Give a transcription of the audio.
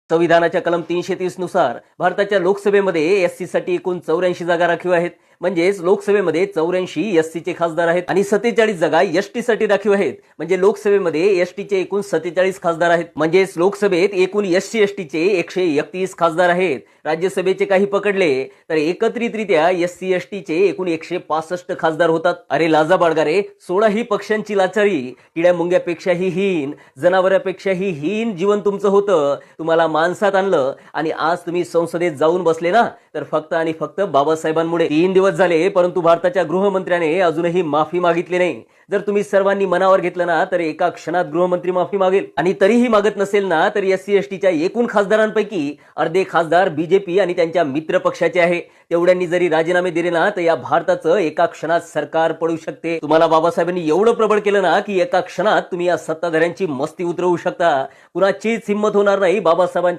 संविधानाच्या कलम 330 नुसार भारताच्या लोकसभेमध्ये एससी साठी एकूण 84 जागा राखीव आहेत. म्हणजेच लोकसभेमध्ये 84 एससीचे खासदार आहेत आणि 47 जागा एसटी साठी राखीव आहेत. म्हणजे लोकसभेमध्ये एसटीचे एकूण 47 खासदार आहेत. म्हणजेच लोकसभेत एकूण एससी एसटीचे 131 खासदार आहेत. राज्यसभेचे काही पकडले तर एकत्रितरित्या एससी एसटीचे एकूण 165 खासदार होतात. अरे लाजा बाळगा रे, 16 ही पक्षांची लाचारी, किड्या मुंग्यापेक्षाही हीन, जनावरापेक्षाही हीन जीवन तुमचं होतं. तुम्हाला माणसात आणलं आणि आज तुम्ही संसदेत जाऊन बसले ना, तर फक्त आणि फक्त बाबासाहेबांमुळे. 3 दिवस झाले परंतु भारताच्या गृहमंत्र्याने अजूनही माफी मागितली नाही. जर तुम्ही सर्वांनी मनावर घेतलं ना तर एका क्षणात गृहमंत्री माफी मागेल. आणि तरीही मागत नसेल ना तर एससी एसटीच्या एकूण खासदारांपैकी अर्धे खासदार बीजेपी आणि त्यांच्या मित्र पक्षाचे आहे. तेवढ्यांनी जरी राजीनामे दिले ना तर या भारताचं एका क्षणात सरकार पडू शकते. तुम्हाला बाबासाहेबांनी एवढं प्रबळ केलं ना की एका क्षणात तुम्ही या सत्ताधाऱ्यांची मस्ती उतरवू शकता. कुणाचीच हिंमत होणार नाही बाबासाहेबांच्या